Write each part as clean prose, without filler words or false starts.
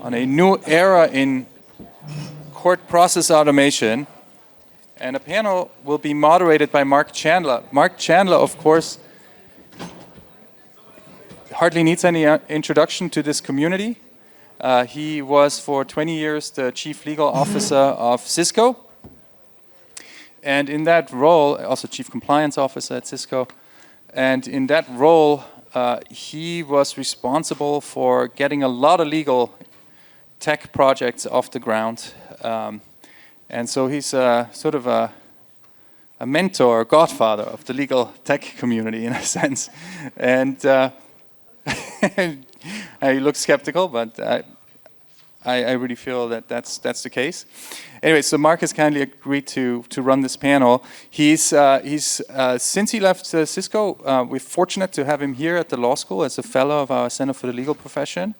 on a new era in court process automation. And the panel will be moderated by Mark Chandler. Mark Chandler, of course, hardly needs any introduction to this community. He was for 20 years the chief legal officer of Cisco. And in that role, also chief compliance officer at Cisco. And in that role, he was responsible for getting a lot of legal tech projects off the ground. And so he's sort of a mentor, a godfather of the legal tech community in a sense. And I look skeptical, but I really feel that that's the case. Anyway, so Mark has kindly agreed to run this panel. He's since he left Cisco, we're fortunate to have him here at the law school as a fellow of our Center for the Legal Profession,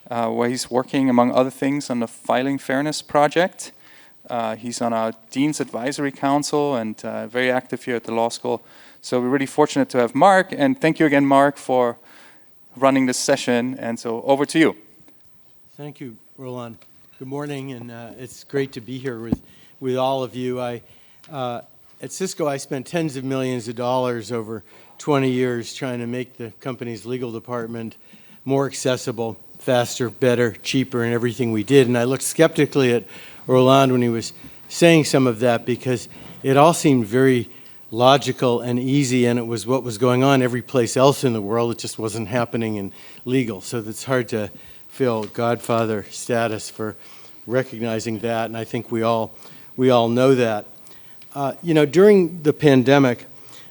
where he's working, among other things, on the Filing Fairness Project. He's on our Dean's Advisory Council and very active here at the law school. So we're really fortunate to have Mark, and thank you again, Mark, for running this session. And so over to you. Thank you, Roland. Good morning, and it's great to be here with all of you. At Cisco, I spent tens of millions of dollars over 20 years trying to make the company's legal department more accessible, faster, better, cheaper in everything we did. And I looked skeptically at Roland when he was saying some of that, because it all seemed very logical and easy, and it was what was going on every place else in the world. It just wasn't happening in legal. So it's hard to feel godfather status for recognizing that, and I think we all know that. During the pandemic,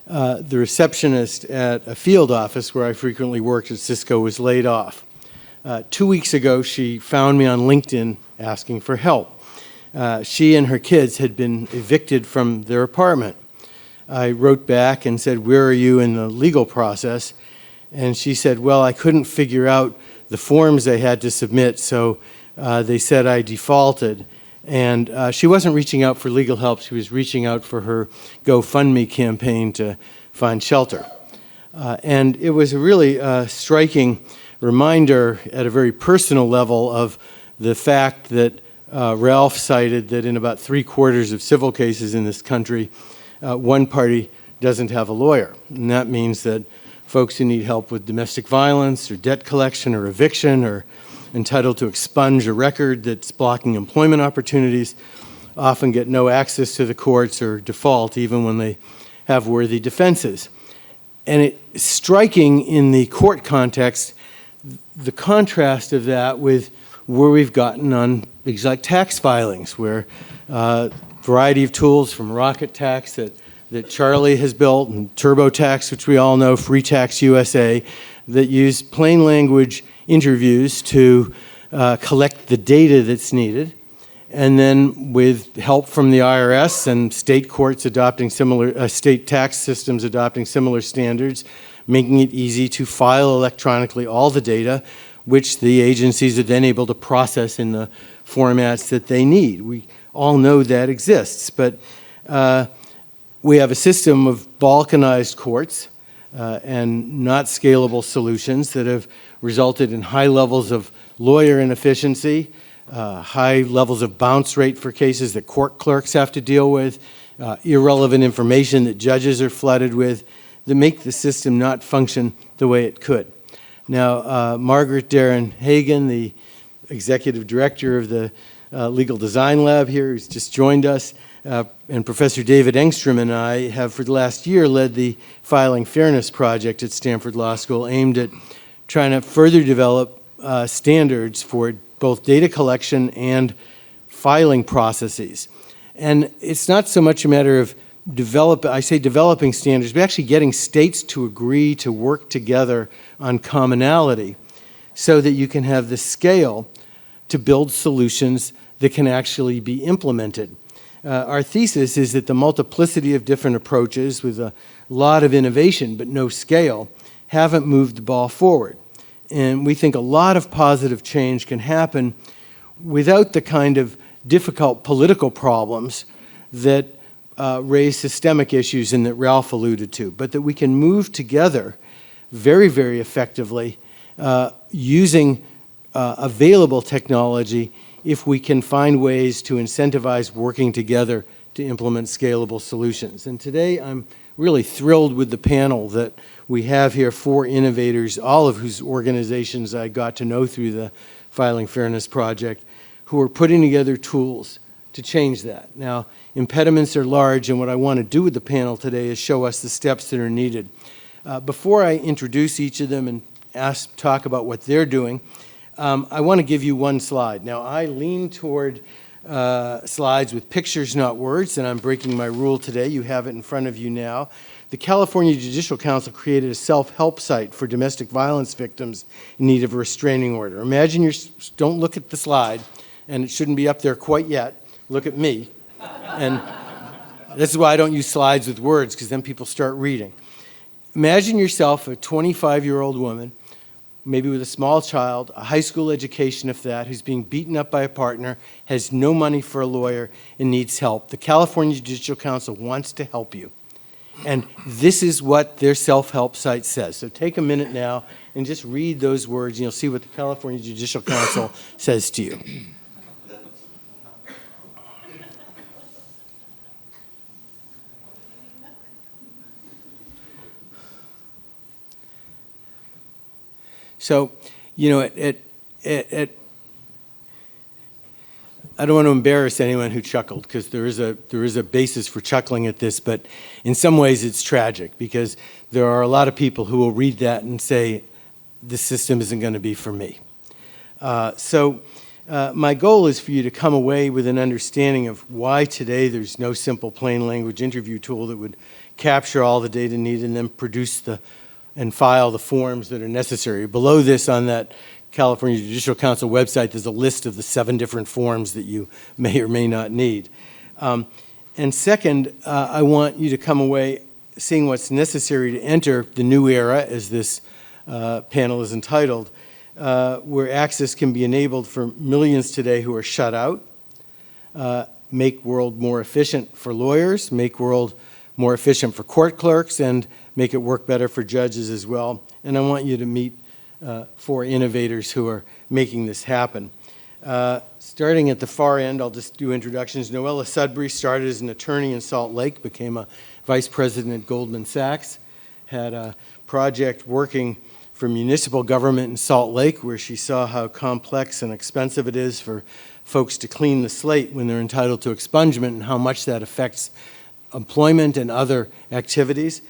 the receptionist at a field office where I frequently worked at Cisco was laid off. 2 weeks ago, she found me on LinkedIn asking for help. She and her kids had been evicted from their apartment. I wrote back and said, "Where are you in the legal process?" And she said, "Well, I couldn't figure out the forms they had to submit, so they said I defaulted." And she wasn't reaching out for legal help. She was reaching out for her GoFundMe campaign to find shelter. And it was a really striking reminder at a very personal level of the fact that Ralph cited that in about 3/4 of civil cases in this country, one party doesn't have a lawyer. And that means that folks who need help with domestic violence or debt collection or eviction or entitled to expunge a record that's blocking employment opportunities often get no access to the courts or default even when they have worthy defenses. And it's striking in the court context, the contrast of that with where we've gotten on things like tax filings, where a variety of tools from Rocket Tax that Charlie has built, and TurboTax, which we all know, Free Tax USA, that use plain language interviews to collect the data that's needed. And then with help from the IRS and state courts adopting similar, state tax systems adopting similar standards, making it easy to file electronically all the data, which the agencies are then able to process in the formats that they need. We all know that exists, but we have a system of balkanized courts and not scalable solutions that have resulted in high levels of lawyer inefficiency, high levels of bounce rate for cases that court clerks have to deal with, irrelevant information that judges are flooded with, that make the system not function the way it could. Now, Margaret Darren Hagan, the executive director of the Legal Design Lab here, who's just joined us, and Professor David Engstrom and I have for the last year led the Filing Fairness Project at Stanford Law School, aimed at trying to further develop standards for both data collection and filing processes. And it's not so much a matter of developing standards, but actually getting states to agree to work together on commonality so that you can have the scale to build solutions that can actually be implemented. Our thesis is that the multiplicity of different approaches with a lot of innovation but no scale haven't moved the ball forward. And we think a lot of positive change can happen without the kind of difficult political problems that raise systemic issues and that Ralph alluded to, but that we can move together very, very effectively using available technology if we can find ways to incentivize working together to implement scalable solutions. And today I'm really thrilled with the panel that we have here, 4 innovators, all of whose organizations I got to know through the Filing Fairness Project, who are putting together tools to change that. Now, impediments are large, and what I want to do with the panel today is show us the steps that are needed. Before I introduce each of them and talk about what they're doing, I want to give you one slide. Now, I lean toward slides with pictures, not words, and I'm breaking my rule today. You have it in front of you now. The California Judicial Council created a self-help site for domestic violence victims in need of a restraining order. Imagine don't look at the slide, and it shouldn't be up there quite yet. Look at me. And this is why I don't use slides with words, because then people start reading. Imagine yourself a 25-year-old woman, maybe with a small child, a high school education if that, who's being beaten up by a partner, has no money for a lawyer, and needs help. The California Judicial Council wants to help you. And this is what their self-help site says. So take a minute now and just read those words, and you'll see what the California Judicial Council says to you. So, you know, I don't want to embarrass anyone who chuckled, because there is a basis for chuckling at this, but in some ways it's tragic, because there are a lot of people who will read that and say, this system isn't going to be for me. My goal is for you to come away with an understanding of why today there's no simple plain language interview tool that would capture all the data needed and then produce and file the forms that are necessary. Below this, on that California Judicial Council website, there's a list of the 7 different forms that you may or may not need. And second, I want you to come away seeing what's necessary to enter the new era, as this panel is entitled, where access can be enabled for millions today who are shut out, make world more efficient for lawyers, make world more efficient for court clerks, and make it work better for judges as well. And I want you to meet 4 innovators who are making this happen. Starting at the far end, I'll just do introductions. Noella Sudbury started as an attorney in Salt Lake, became a vice president at Goldman Sachs, had a project working for municipal government in Salt Lake, where she saw how complex and expensive it is for folks to clean the slate when they're entitled to expungement, and how much that affects employment and other activities.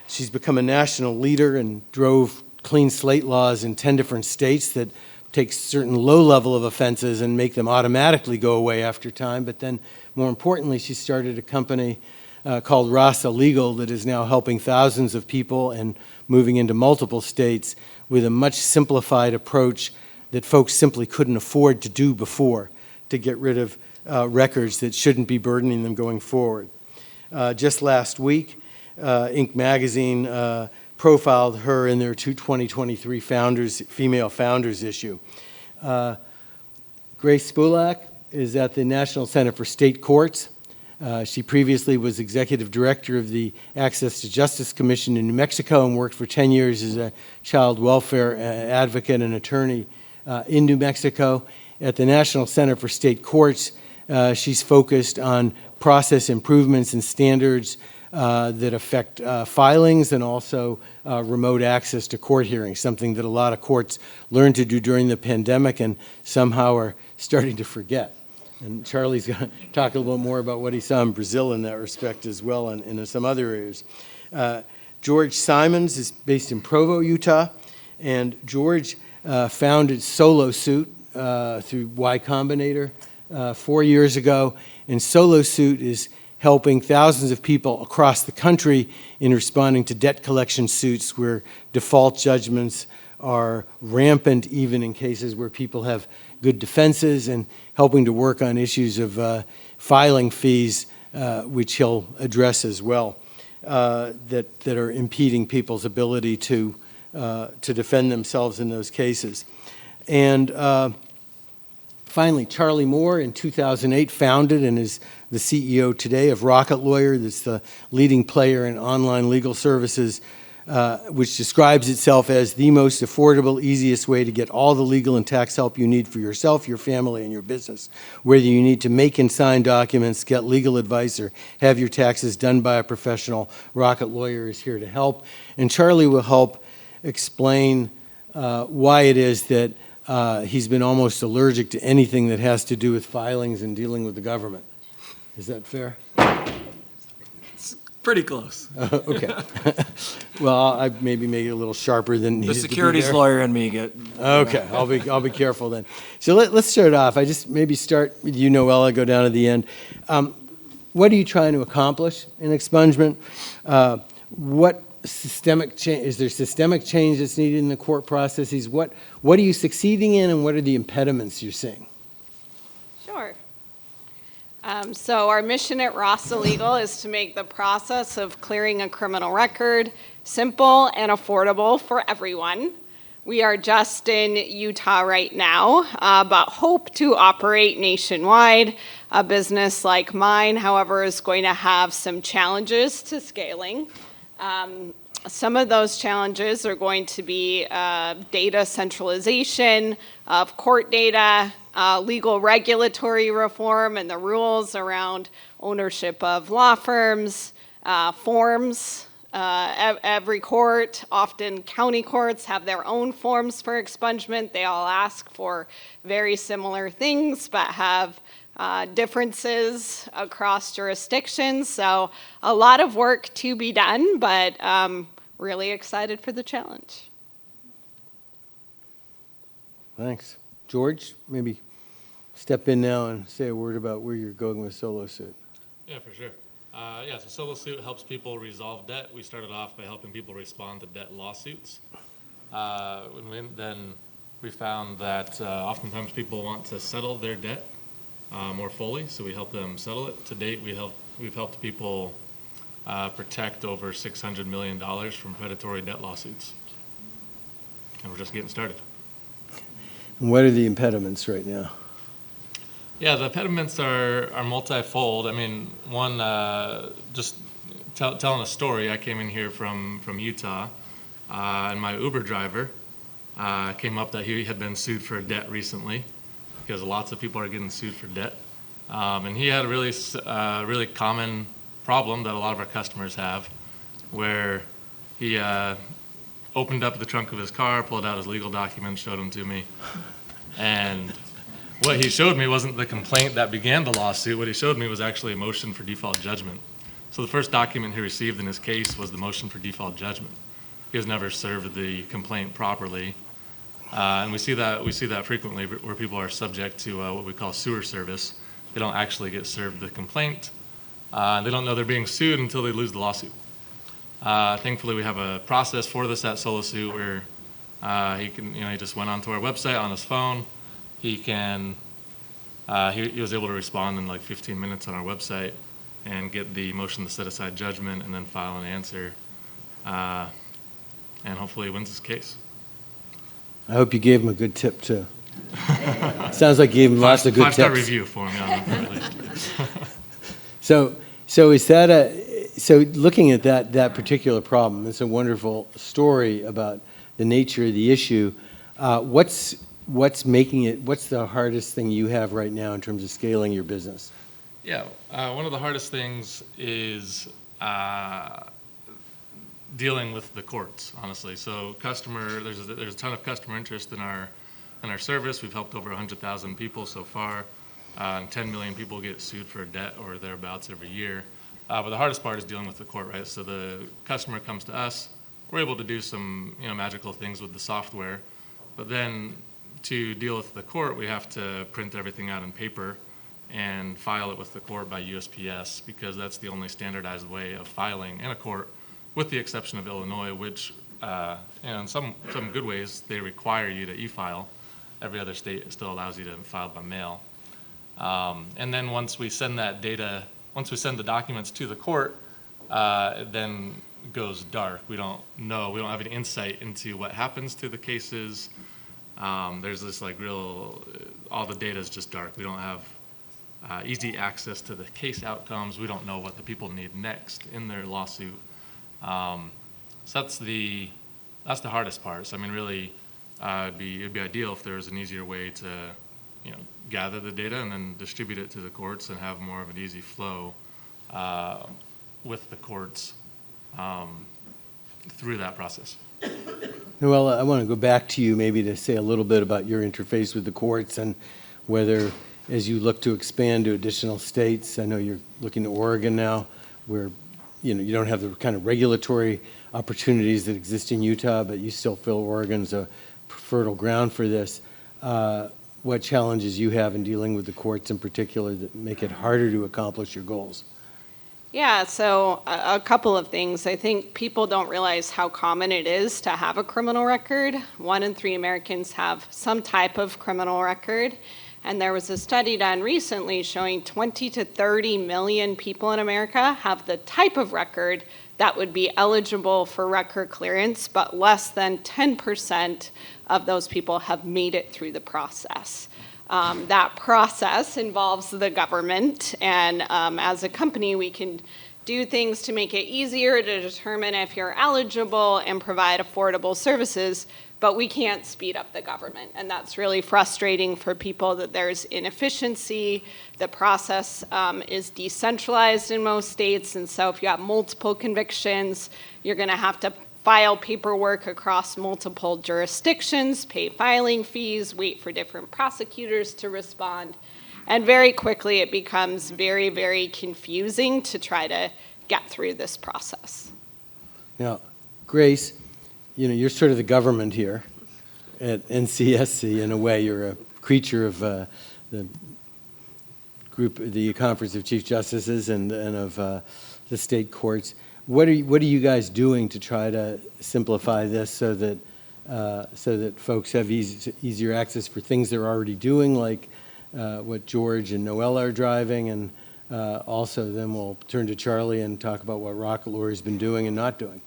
She's become a national leader and drove clean slate laws in 10 different states that take certain low level of offenses and make them automatically go away after time. But then, more importantly, she started a company called Rasa Legal that is now helping thousands of people and moving into multiple states with a much simplified approach that folks simply couldn't afford to do before, to get rid of records that shouldn't be burdening them going forward. Just last week, Inc. magazine profiled her in their 2023 female founders issue. Grace Spulak is at the National Center for State Courts. She previously was executive director of the Access to Justice Commission in New Mexico and worked for 10 years as a child welfare advocate and attorney in New Mexico. At the National Center for State Courts, she's focused on process improvements and standards that affect filings and also remote access to court hearings, something that a lot of courts learned to do during the pandemic and somehow are starting to forget. And Charlie's going to talk a little bit more about what he saw in Brazil in that respect as well, and in some other areas. George Simons is based in Provo, Utah, and George founded Solo Suit through Y Combinator 4 years ago, and Solo Suit is helping thousands of people across the country in responding to debt collection suits where default judgments are rampant, even in cases where people have good defenses, and helping to work on issues of filing fees, which he'll address as well, that are impeding people's ability to defend themselves in those cases. And finally, Charlie Moore in 2008 founded and is the CEO today of Rocket Lawyer, that's the leading player in online legal services which describes itself as the most affordable, easiest way to get all the legal and tax help you need for yourself, your family, and your business. Whether you need to make and sign documents, get legal advice, or have your taxes done by a professional, Rocket Lawyer is here to help. And Charlie will help explain why it is that he's been almost allergic to anything that has to do with filings and dealing with the government. Is that fair? Pretty close. Okay. Well, I maybe make it a little sharper than The needed to be securities there. lawyer and me get. Okay, I'll be careful then. So let's start off. I just maybe start with you, Noella, go down to the end. What are you trying to accomplish in expungement? What systemic change, is there systemic change that's needed in the court processes? What are you succeeding in, and what are the impediments you're seeing? Sure. So our mission at Rossa Legal is to make the process of clearing a criminal record simple and affordable for everyone. We are just in Utah right now, but hope to operate nationwide. A business like mine, however, is going to have some challenges to scaling. Some of those challenges are going to be data centralization of court data, legal regulatory reform and the rules around ownership of law firms, forms. Every court, often county courts, have their own forms for expungement. They all ask for very similar things, but have differences across jurisdictions. So a lot of work to be done, but really excited for the challenge. Thanks. George, maybe step in now and say a word about where you're going with solo suit. Yeah, for sure. So solo suit helps people resolve debt. We started off by helping people respond to debt lawsuits. Then we found that oftentimes people want to settle their debt more fully, so we help them settle it. To date, we've helped people protect over $600 million from predatory debt lawsuits. And we're just getting started. And what are the impediments right now? Yeah, the impediments are multifold. I mean, one, just telling a story. I came in here from Utah, and my Uber driver came up that he had been sued for debt recently, because lots of people are getting sued for debt. And he had a really common problem that a lot of our customers have, where he opened up the trunk of his car, pulled out his legal documents, showed them to me, and what he showed me wasn't the complaint that began the lawsuit. What he showed me was actually a motion for default judgment. So the first document he received in his case was the motion for default judgment. He has never served the complaint properly. And we see that frequently where people are subject to what we call sewer service. They don't actually get served the complaint. They don't know they're being sued until they lose the lawsuit. Thankfully, we have a process for this at Solo Suit where he just went onto our website on his phone. He was able to respond in like 15 minutes on our website and get the motion to set aside judgment and then file an answer. And hopefully he wins his case. I hope you gave him a good tip, too. Sounds like you gave him lots of good tips. 5-star review for me on it, at least. So is that so looking at that particular problem, it's a wonderful story about the nature of the issue. What's making it, what's the hardest thing you have right now in terms of scaling your business? Yeah, one of the hardest things is dealing with the courts, honestly. So there's a ton of customer interest in our service. We've helped over 100,000 people so far, and 10 million people get sued for debt or thereabouts every year. But the hardest part is dealing with the court, right? So the customer comes to us. We're able to do some magical things with the software, but then to deal with the court, we have to print everything out in paper and file it with the court by USPS, because that's the only standardized way of filing in a court, with the exception of Illinois, which in some good ways, they require you to e-file. Every other state still allows you to file by mail. And then once we send the documents to the court, it then goes dark. We don't have any insight into what happens to the cases. There's this all the data is just dark. We don't have easy access to the case outcomes. We don't know what the people need next in their lawsuit. So that's the hardest part. So I mean, really, it'd be ideal if there was an easier way to, gather the data and then distribute it to the courts and have more of an easy flow with the courts through that process. Well, I want to go back to you maybe to say a little bit about your interface with the courts and whether, as you look to expand to additional states, I know you're looking to Oregon now, where you don't have the kind of regulatory opportunities that exist in Utah, but you still feel Oregon's a fertile ground for this. What challenges you have in dealing with the courts in particular that make it harder to accomplish your goals? Yeah, so a couple of things. I think people don't realize how common it is to have a criminal record. 1 in 3 Americans have some type of criminal record. And there was a study done recently showing 20 to 30 million people in America have the type of record that would be eligible for record clearance, but less than 10% of those people have made it through the process. That process involves the government, and as a company, we can do things to make it easier to determine if you're eligible and provide affordable services, but we can't speed up the government. And that's really frustrating for people that there's inefficiency. The process is decentralized in most states, and so if you have multiple convictions, you're going to have to file paperwork across multiple jurisdictions, pay filing fees, wait for different prosecutors to respond. And very quickly it becomes very, very confusing to try to get through this process. Now, Grace, you're sort of the government here at NCSC in a way. You're a creature of the Conference of Chief Justices and of the state courts. What are you guys doing to try to simplify this so that folks have easier access for things they're already doing, like what George and Noella are driving, and also then we'll turn to Charlie and talk about what Rocket Lawyer's been doing and not doing.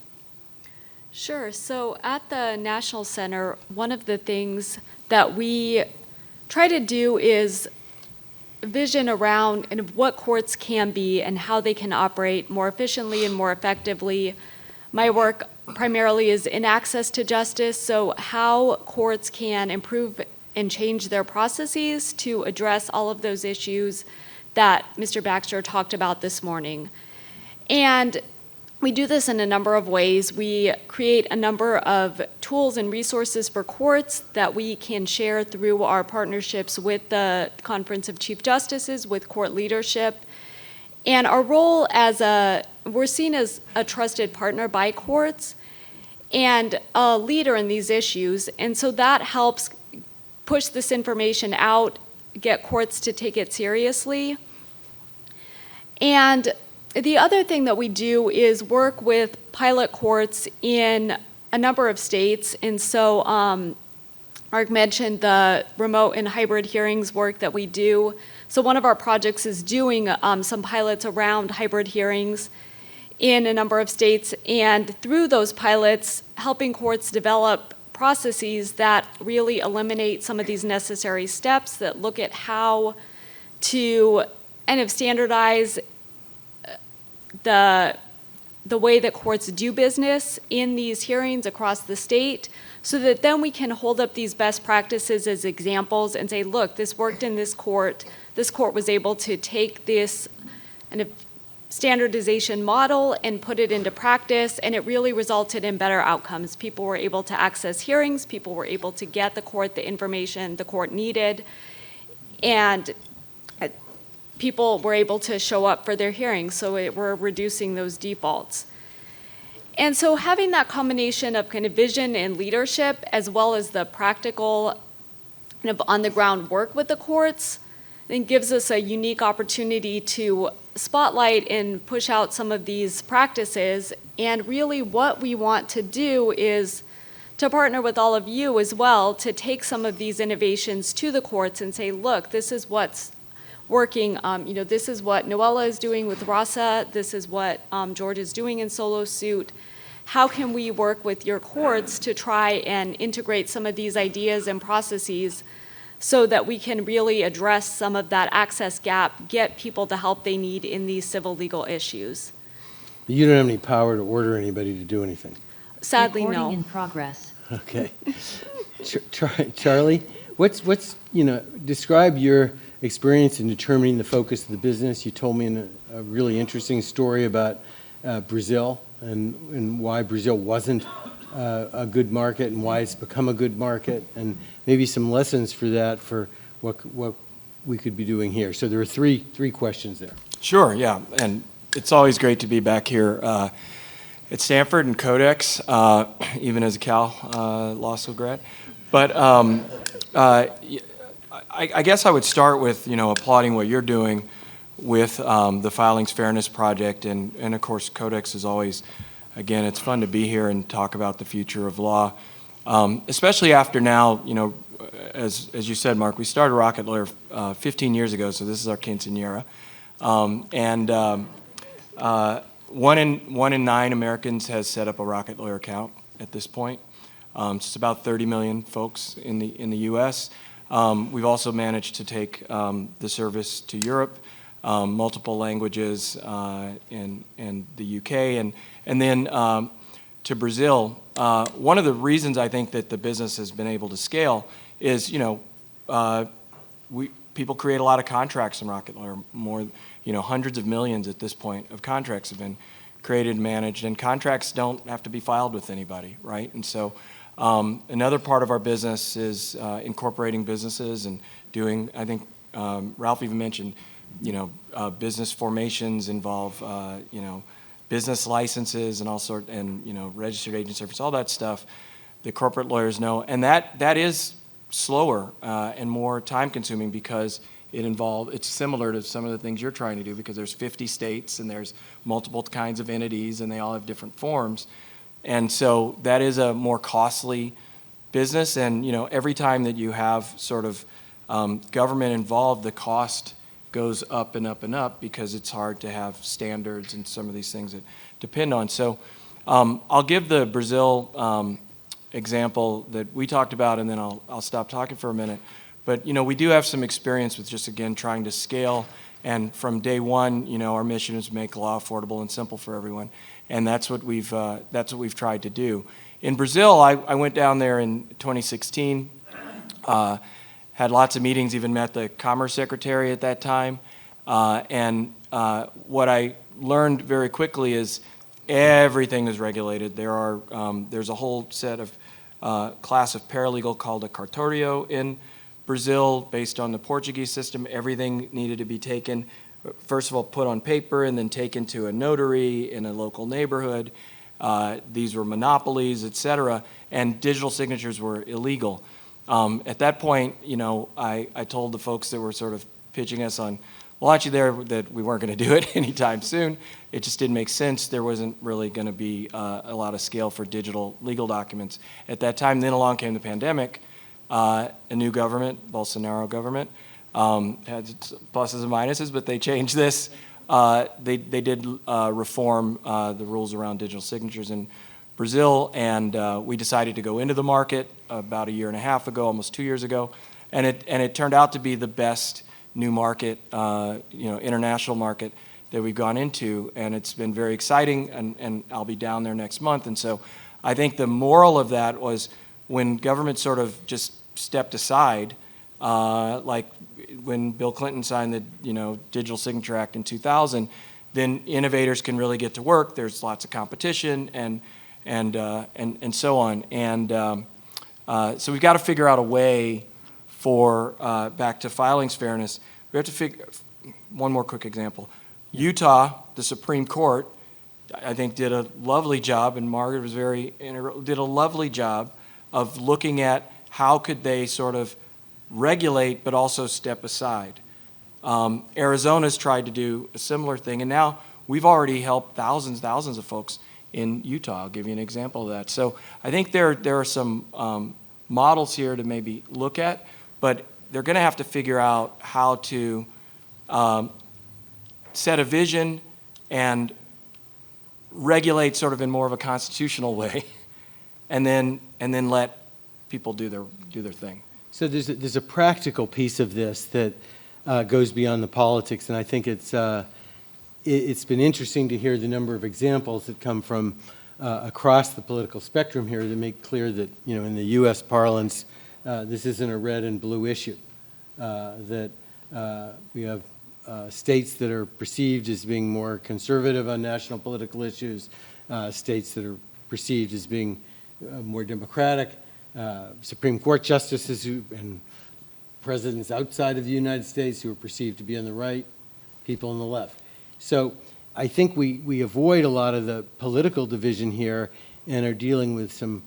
Sure. So at the National Center, one of the things that we try to do is vision around and what courts can be and how they can operate more efficiently and more effectively. My work primarily is in access to justice, so how courts can improve and change their processes to address all of those issues that Mr. Baxter talked about this morning. And we do this in a number of ways. We create a number of tools and resources for courts that we can share through our partnerships with the Conference of Chief Justices, with court leadership. And our role we're seen as a trusted partner by courts and a leader in these issues. And so that helps push this information out, get courts to take it seriously. And the other thing that we do is work with pilot courts in a number of states. And so Mark mentioned the remote and hybrid hearings work that we do. So one of our projects is doing some pilots around hybrid hearings in a number of states. And through those pilots, helping courts develop processes that really eliminate some of these necessary steps, that look at how to kind of standardize the way that courts do business in these hearings across the state, so that then we can hold up these best practices as examples and say, look, this worked in this court was able to take this kind of standardization model and put it into practice, and it really resulted in better outcomes. People were able to access hearings, people were able to get the court the information the court needed, and people were able to show up for their hearings, so we're reducing those defaults. And so having that combination of kind of vision and leadership, as well as the practical kind of on-the-ground work with the courts, then gives us a unique opportunity to spotlight and push out some of these practices. And really what we want to do is to partner with all of you as well to take some of these innovations to the courts and say, look, this is what's working. This is what Noella is doing with RASA. This is what George is doing in solo suit. How can we work with your courts to try and integrate some of these ideas and processes so that we can really address some of that access gap, get people the help they need in these civil legal issues? You don't have any power to order anybody to do anything. Sadly, Recording no. in progress. Okay. Charlie, what's describe your experience in determining the focus of the business. You told me a really interesting story about Brazil and why Brazil wasn't a good market and why it's become a good market, and maybe some lessons for that for what we could be doing here. So there are three questions there. Sure, yeah, and it's always great to be back here at Stanford and Codex, even as a Cal law school grad. But I guess I would start with applauding what you're doing with the Filings Fairness Project, and of course Codex is always, again, it's fun to be here and talk about the future of law, especially after now, as you said, Mark, we started Rocket Lawyer 15 years ago, so this is our quinceañera, and one in 9 Americans has set up a Rocket Lawyer account at this point. It's about 30 million folks in the U.S. We've also managed to take the service to Europe, multiple languages in the UK, and then to Brazil. One of the reasons I think that the business has been able to scale is, people create a lot of contracts in Rocket Lawyer. More, hundreds of millions at this point of contracts have been created and managed, and contracts don't have to be filed with anybody, right? And so another part of our business is incorporating businesses and doing, I think Ralph even mentioned, business formations involve, business licenses and all sort, and registered agent service, all that stuff the corporate lawyers know, and that is slower and more time consuming because it's similar to some of the things you're trying to do, because there's 50 states and there's multiple kinds of entities and they all have different forms. And so that is a more costly business, and every time that you have sort of government involved, the cost goes up and up and up because it's hard to have standards and some of these things that depend on. So I'll give the Brazil example that we talked about, and then I'll stop talking for a minute. But we do have some experience with just, again, trying to scale, and from day one, our mission is to make law affordable and simple for everyone, and that's what we've tried to do. In Brazil, I went down there in 2016, had lots of meetings, even met the Commerce Secretary at that time, and what I learned very quickly is everything is regulated. There's a whole set of class of paralegal called a cartório in Brazil, based on the Portuguese system. Everything needed to be taken, first of all, put on paper and then taken to a notary in a local neighborhood. These were monopolies, et cetera, and digital signatures were illegal. At that point, I told the folks that were sort of pitching us on launching there that we weren't going to do it anytime soon. It just didn't make sense. There wasn't really going to be a lot of scale for digital legal documents at that time. Then along came the pandemic. A new government, Bolsonaro government, had its pluses and minuses, but they changed this. They did reform the rules around digital signatures in Brazil, and we decided to go into the market about a year and a half ago, almost 2 years ago, and it turned out to be the best new market, international market that we've gone into, and it's been very exciting, and I'll be down there next month. And so I think the moral of that was when government sort of just stepped aside, like when Bill Clinton signed the Digital Signature Act in 2000, then innovators can really get to work. There's lots of competition and so on. And so we've got to figure out a way for, back to filings fairness, we have to figure, one more quick example. Utah, the Supreme Court, I think did a lovely job, and Margaret was did a lovely job of looking at how could they sort of regulate but also step aside. Arizona's tried to do a similar thing, and now we've already helped thousands of folks in Utah. I'll give you an example of that. So I think there are some models here to maybe look at, but they're going to have to figure out how to set a vision and regulate sort of in more of a constitutional way, and then let people do their thing. So there's a practical piece of this that goes beyond the politics, and I think it's been interesting to hear the number of examples that come from across the political spectrum here to make clear that, in the U.S. parlance, this isn't a red and blue issue, that we have states that are perceived as being more conservative on national political issues, states that are perceived as being more democratic, Supreme Court justices and presidents outside of the United States who are perceived to be on the right, people on the left. So I think we avoid a lot of the political division here and are dealing with some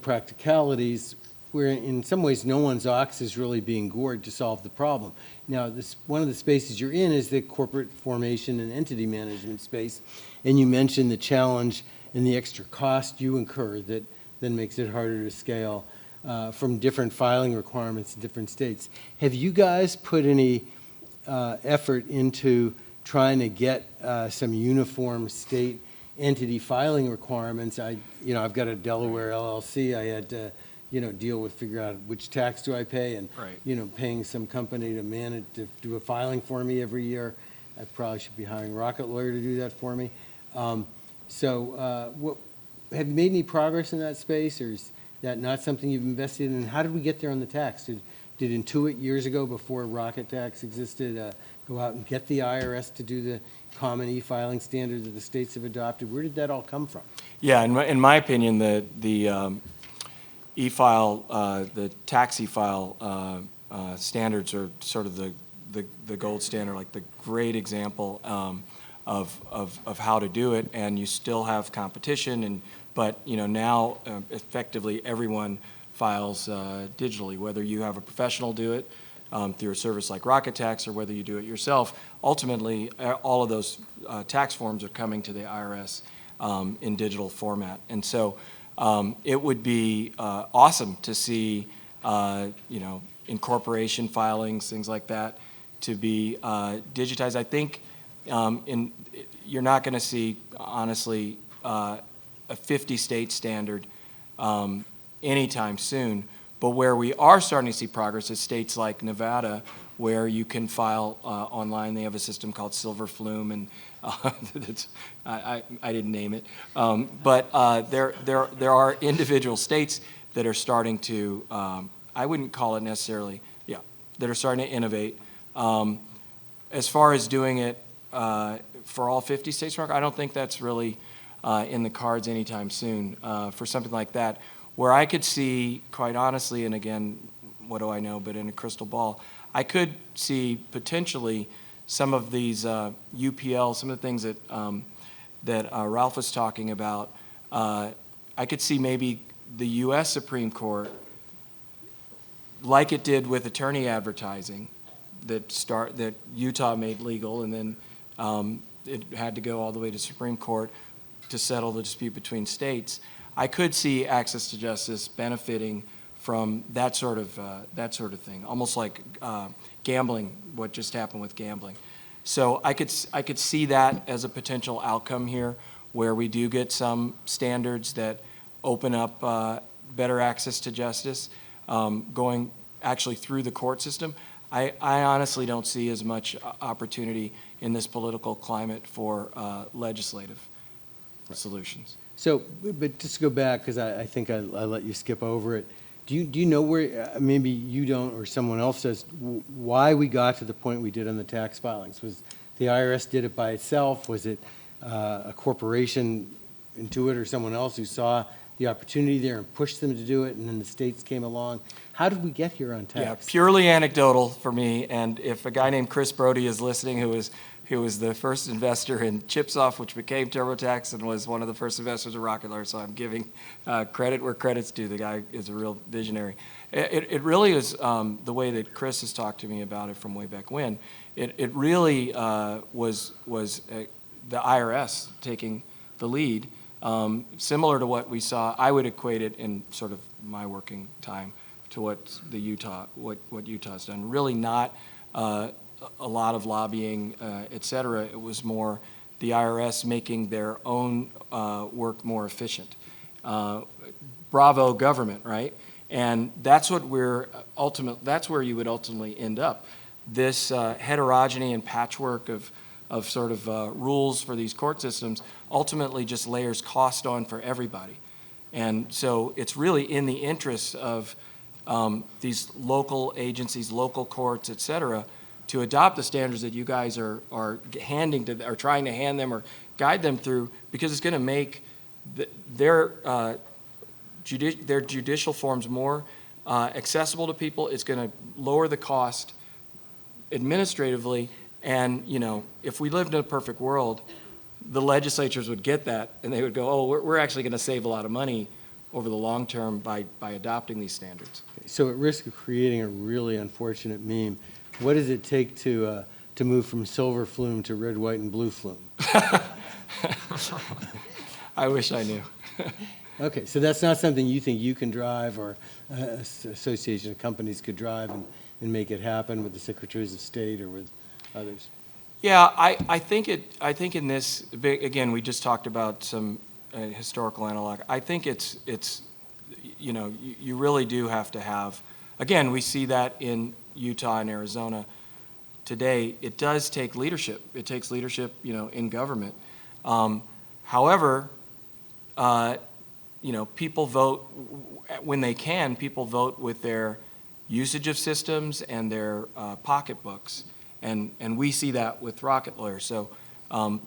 practicalities where in some ways no one's ox is really being gored to solve the problem. Now, one of the spaces you're in is the corporate formation and entity management space, and you mentioned the challenge and the extra cost you incur that then makes it harder to scale from different filing requirements in different states. Have you guys put any effort into trying to get some uniform state entity filing requirements? I've got a Delaware LLC. I had to deal with figure out which tax do I pay and, Right. Paying some company to manage, to do a filing for me every year. I probably should be hiring a Rocket Lawyer to do that for me. Have you made any progress in that space, or is that not something you've invested in? And how did we get there on the tax? Did Intuit years ago, before Rocket Tax existed, go out and get the IRS to do the common e-filing standard that the states have adopted? Where did that all come from? Yeah, in my opinion, the e-file, the tax e-file standards are sort of the gold standard, like the great example of how to do it, and you still have competition, but now effectively everyone files digitally, whether you have a professional do it through a service like Rocket Tax or whether you do it yourself. Ultimately, all of those tax forms are coming to the IRS in digital format, and so it would be awesome to see, incorporation filings, things like that, to be digitized. I think you're not going to see, honestly, a 50-state standard anytime soon. But where we are starting to see progress is states like Nevada, where you can file online. They have a system called Silver Flume, and I didn't name it. But there are individual states that are starting to, I wouldn't call it necessarily, that are starting to innovate. As far as doing it for all 50 states, Mark, I don't think that's really in the cards anytime soon for something like that. Where I could see, quite honestly, and again, what do I know, but in a crystal ball, I could see potentially some of these UPL, some of the things that Ralph was talking about. I could see maybe the U.S. Supreme Court, like it did with attorney advertising, that Utah made legal, and then it had to go all the way to Supreme Court to settle the dispute between states. I could see access to justice benefiting from that sort of thing, almost like gambling, what just happened with gambling. So I could see that as a potential outcome here, where we do get some standards that open up better access to justice, going actually through the court system. I honestly don't see as much opportunity in this political climate for legislative solutions. So, but just to go back, because I think I let you skip over it. Do you know where, maybe you don't or someone else does, why we got to the point we did on the tax filings? Was the IRS did it by itself? Was it a corporation, Intuit or someone else who saw the opportunity there and pushed them to do it, and then the states came along? How did we get here on tax? Yeah, purely anecdotal for me, and if a guy named Chris Brody is listening, who was the first investor in ChipSoft, which became TurboTax, and was one of the first investors in Rocket Lawyer, so I'm giving credit where credit's due. The guy is a real visionary. It really is the way that Chris has talked to me about it from way back when. It really was the IRS taking the lead, similar to what we saw. I would equate it in sort of my working time to what Utah's done. Really not a lot of lobbying, et cetera. It was more the IRS making their own work more efficient. Bravo government, right? And that's what that's where you would ultimately end up. This heterogeneity and patchwork of of sort of rules for these court systems ultimately just layers cost on for everybody. And so it's really in the interests of these local agencies, local courts, et cetera, to adopt the standards that you guys are trying to hand them or guide them through, because it's going to make their judicial forms more accessible to people. It's going to lower the cost administratively. And, you know, if we lived in a perfect world, the legislatures would get that and they would go, oh, we're actually going to save a lot of money over the long term by adopting these standards. So at risk of creating a really unfortunate meme, what does it take to move from silver flume to red, white, and blue flume? I wish I knew. Okay, so that's not something you think you can drive, or association of companies could drive and make it happen with the secretaries of state or with others? Yeah, I think in this, again, we just talked about some historical analog. I think it's you know, you really do have to have, again, we see that in Utah and Arizona today. It does take leadership. It takes leadership, you know, in government. However, you know, people vote when they can. People vote with their usage of systems and their pocketbooks, and we see that with Rocket Lawyer. So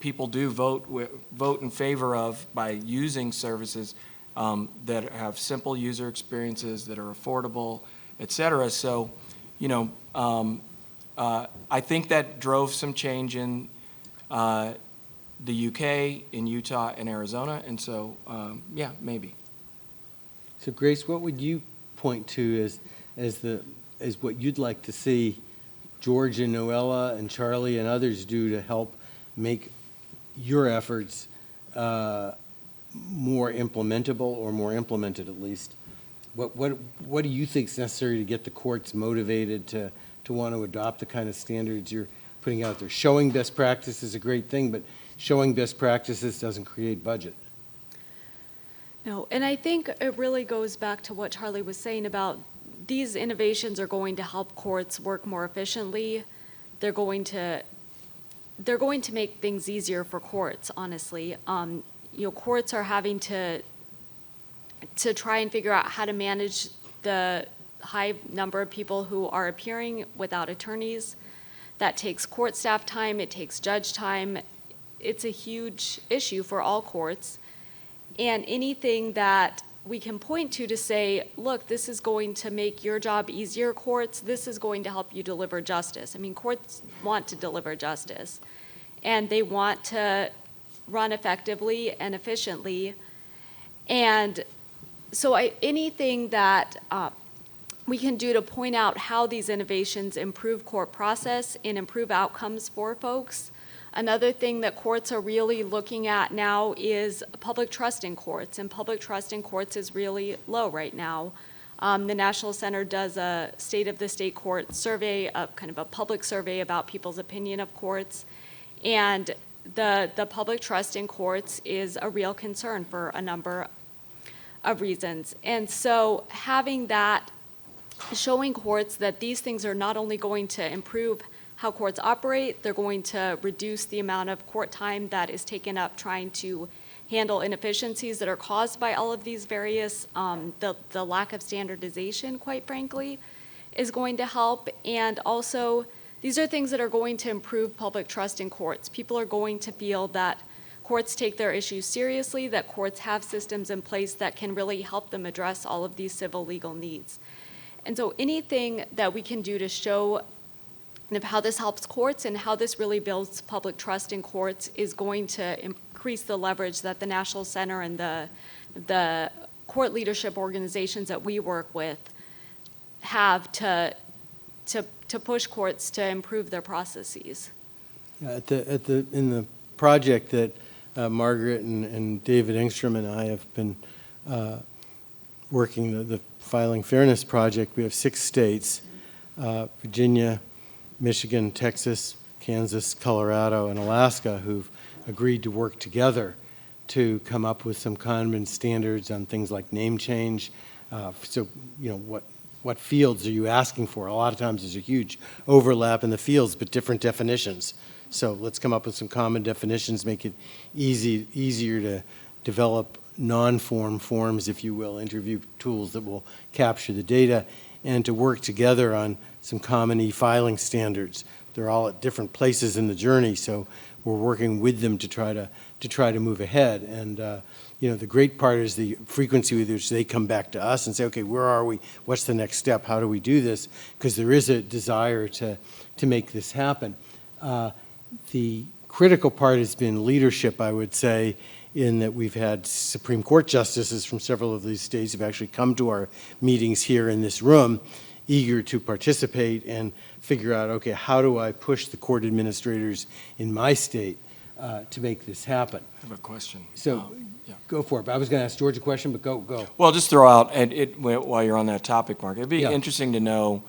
people do vote in favor of by using services that have simple user experiences, that are affordable, et cetera. So, you know, I think that drove some change in the UK, in Utah, and Arizona, and so, yeah, maybe. So Grace, what would you point to as what you'd like to see George and Noella and Charlie and others do to help make your efforts more implementable, or more implemented at least? What do you think is necessary to get the courts motivated to want to adopt the kind of standards you're putting out there? Showing best practice is a great thing, but showing best practices doesn't create budget. No, and I think it really goes back to what Charlie was saying about these innovations are going to help courts work more efficiently. They're going to make things easier for courts, honestly. You know, courts are having to try and figure out how to manage the high number of people who are appearing without attorneys. That takes court staff time, it takes judge time. It's a huge issue for all courts. And anything that we can point to say, look, this is going to make your job easier, courts, this is going to help you deliver justice. I mean, courts want to deliver justice, and they want to run effectively and efficiently. And so anything that we can do to point out how these innovations improve court process and improve outcomes for folks. Another thing that courts are really looking at now is public trust in courts, and public trust in courts is really low right now. The National Center does a State of the State Court survey, kind of a public survey about people's opinion of courts, and the public trust in courts is a real concern for a number of reasons. And so having that, showing courts that these things are not only going to improve how courts operate, they're going to reduce the amount of court time that is taken up trying to handle inefficiencies that are caused by all of these various, the lack of standardization, quite frankly, is going to help. And also, these are things that are going to improve public trust in courts. People are going to feel that courts take their issues seriously, that courts have systems in place that can really help them address all of these civil legal needs. And so anything that we can do to show how this helps courts and how this really builds public trust in courts is going to increase the leverage that the National Center and the court leadership organizations that we work with have to push courts to improve their processes. In the project that Margaret and David Engstrom and I have been working, the Filing Fairness Project, we have 6 states, Virginia, Michigan, Texas, Kansas, Colorado, and Alaska, who've agreed to work together to come up with some common standards on things like name change. So, you know, what fields are you asking for? A lot of times there's a huge overlap in the fields, but different definitions. So let's come up with some common definitions, make it easier to develop non-form forms, if you will, interview tools that will capture the data, and to work together on some common e-filing standards. They're all at different places in the journey, so we're working with them to try to move ahead. And the great part is the frequency with which they come back to us and say, okay, where are we? What's the next step? How do we do this? Because there is a desire to make this happen. The critical part has been leadership, I would say, in that we've had Supreme Court justices from several of these states who've actually come to our meetings here in this room, eager to participate and figure out, okay, how do I push the court administrators in my state to make this happen? I have a question. So yeah. Go for it. I was going to ask George a question, but go. Well, just throw out, and while you're on that topic, Mark, it'd be Yeah. interesting to know,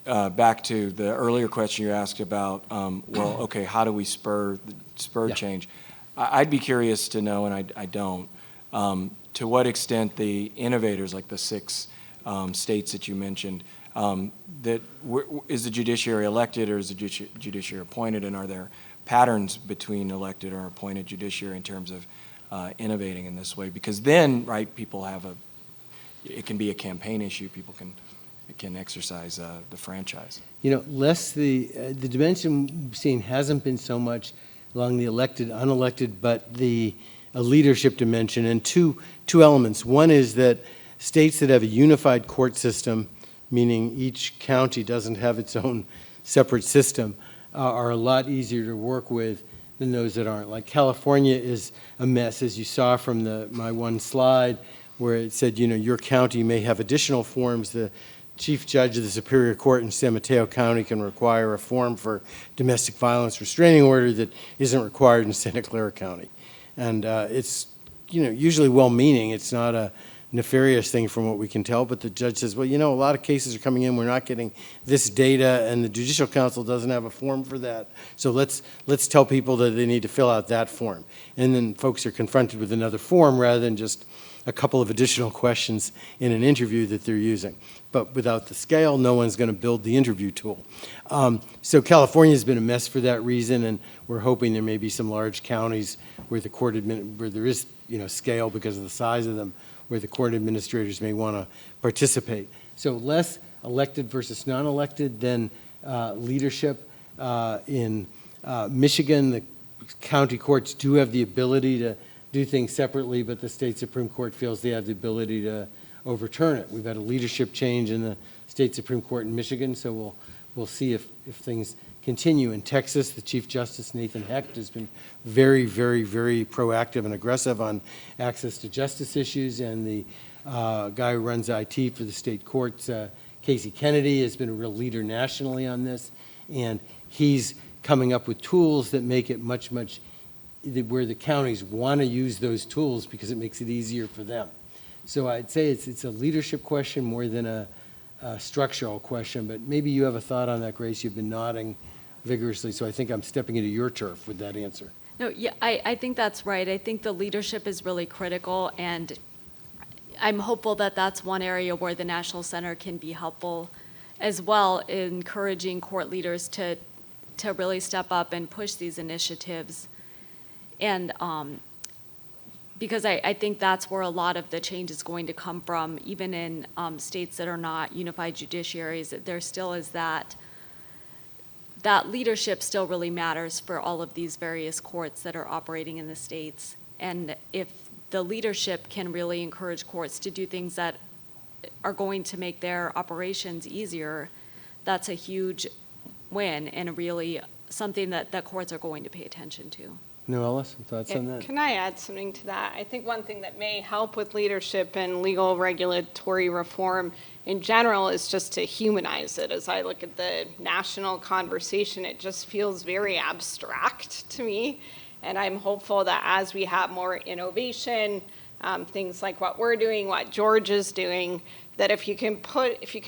back to the earlier question you asked about, well, okay, how do we spur Yeah. change? I'd be curious to know, and I don't, to what extent the innovators, like the 6 states that you mentioned, is the judiciary elected or is the judiciary appointed, and are there patterns between elected or appointed judiciary in terms of innovating in this way? Because then, right, people have it can be a campaign issue. People can exercise the franchise. Less the dimension we've seen hasn't been so much along the elected, unelected, but the leadership dimension, and two elements. One is that states that have a unified court system, meaning each county doesn't have its own separate system, are a lot easier to work with than those that aren't. Like California is a mess, as you saw from my one slide, where it said, your county may have additional forms. The Chief Judge of the Superior Court in San Mateo County can require a form for domestic violence restraining order that isn't required in Santa Clara County. And it's, usually well-meaning. It's not a nefarious thing from what we can tell, but the judge says, well, a lot of cases are coming in, we're not getting this data, and the Judicial Council doesn't have a form for that. So let's tell people that they need to fill out that form. And then folks are confronted with another form rather than just a couple of additional questions in an interview that they're using. But without the scale, no one's going to build the interview tool. So California's been a mess for that reason, and we're hoping there may be some large counties where the court where there is scale because of the size of them, where the court administrators may want to participate. So less elected versus non-elected than leadership. In Michigan, the county courts do have the ability to do things separately, but the state Supreme Court feels they have the ability to overturn it. We've had a leadership change in the state Supreme Court in Michigan, so we'll see if things continue. In Texas, the Chief Justice, Nathan Hecht, has been very, very, very proactive and aggressive on access to justice issues, and the guy who runs IT for the state courts, Casey Kennedy, has been a real leader nationally on this, and he's coming up with tools that make it much where the counties want to use those tools because it makes it easier for them. So I'd say it's a leadership question more than a structural question, but maybe you have a thought on that, Grace. You've been nodding vigorously, so I think I'm stepping into your turf with that answer. No, yeah, I think that's right. I think the leadership is really critical, and I'm hopeful that that's one area where the National Center can be helpful as well, encouraging court leaders to really step up and push these initiatives. And because I think that's where a lot of the change is going to come from, even in states that are not unified judiciaries, there still is that leadership still really matters for all of these various courts that are operating in the states. And if the leadership can really encourage courts to do things that are going to make their operations easier, that's a huge win and really something that courts are going to pay attention to. Noella, some thoughts on that? Can I add something to that? I think one thing that may help with leadership and legal regulatory reform in general is just to humanize it. As I look at the national conversation, it just feels very abstract to me. And I'm hopeful that as we have more innovation, things like what we're doing, what George is doing, that if you can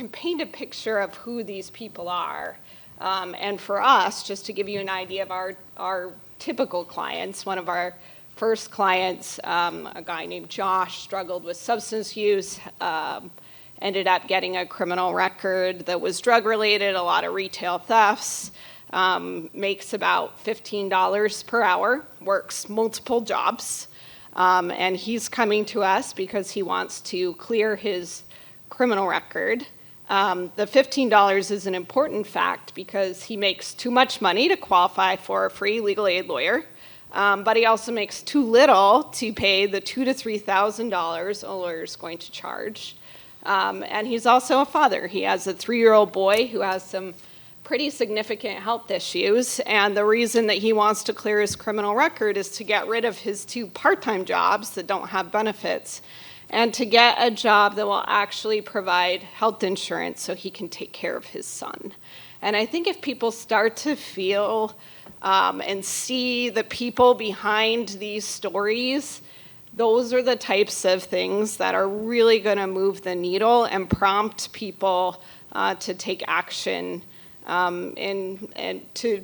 paint a picture of who these people are, and for us, just to give you an idea of our typical clients, one of our first clients, a guy named Josh, struggled with substance use, ended up getting a criminal record that was drug-related, a lot of retail thefts. makes about $15 per hour, works multiple jobs, and he's coming to us because he wants to clear his criminal record. The $15 is an important fact because he makes too much money to qualify for a free legal aid lawyer, but he also makes too little to pay the $2,000 to $3,000 a lawyer is going to charge. And he's also a father. He has a 3-year-old boy who has some pretty significant health issues, and the reason that he wants to clear his criminal record is to get rid of his 2 part-time jobs that don't have benefits and to get a job that will actually provide health insurance so he can take care of his son. And I think if people start to feel and see the people behind these stories, those are the types of things that are really going to move the needle and prompt people to take action and to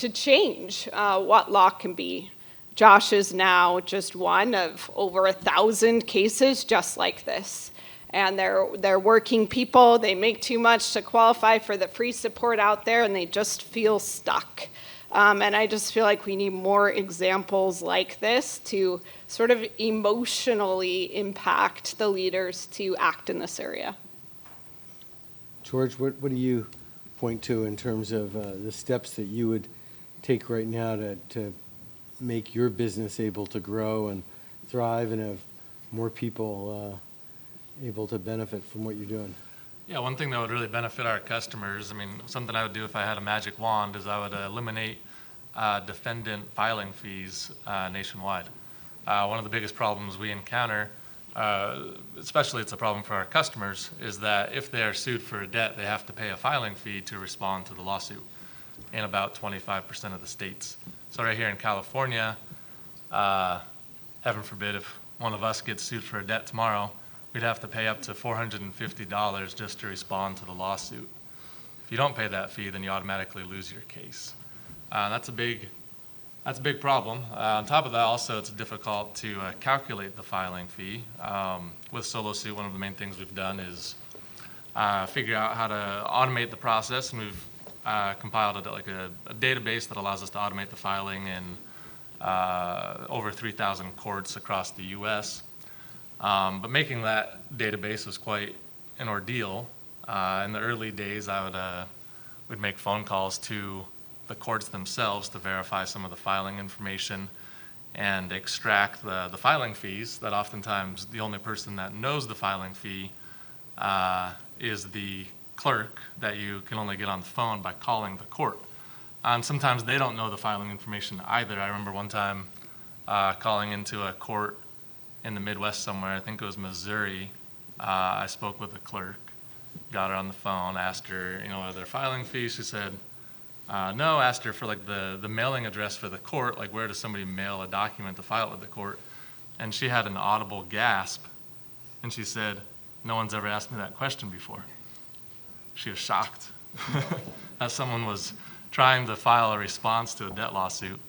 change what law can be. Josh is now just one of over 1,000 cases just like this. And they're working people, they make too much to qualify for the free support out there, and they just feel stuck. And I just feel like we need more examples like this to sort of emotionally impact the leaders to act in this area. George, what do you point to in terms of the steps that you would take right now to make your business able to grow and thrive and have more people able to benefit from what you're doing? Yeah, one thing that would really benefit our customers, I mean, something I would do if I had a magic wand is I would eliminate defendant filing fees nationwide. One of the biggest problems we encounter, especially it's a problem for our customers, is that if they are sued for a debt, they have to pay a filing fee to respond to the lawsuit in about 25% of the states. So right here in California, heaven forbid if one of us gets sued for a debt tomorrow, we'd have to pay up to $450 just to respond to the lawsuit. If you don't pay that fee, then you automatically lose your case. That's a big problem. On top of that, also, it's difficult to calculate the filing fee. With Solo Suit, one of the main things we've done is figure out how to automate the process, and we've compiled a database that allows us to automate the filing in over 3,000 courts across the U.S. But making that database was quite an ordeal. In the early days, we'd make phone calls to the courts themselves to verify some of the filing information and extract the filing fees. That oftentimes the only person that knows the filing fee is the clerk that you can only get on the phone by calling the court. And sometimes they don't know the filing information either. I remember one time calling into a court in the Midwest somewhere, I think it was Missouri. I spoke with the clerk, got her on the phone, asked her, are there filing fees? She said, no. Asked her for the mailing address for the court, where does somebody mail a document to file it with the court? And she had an audible gasp, and she said, no one's ever asked me that question before. She was shocked that someone was trying to file a response to a debt lawsuit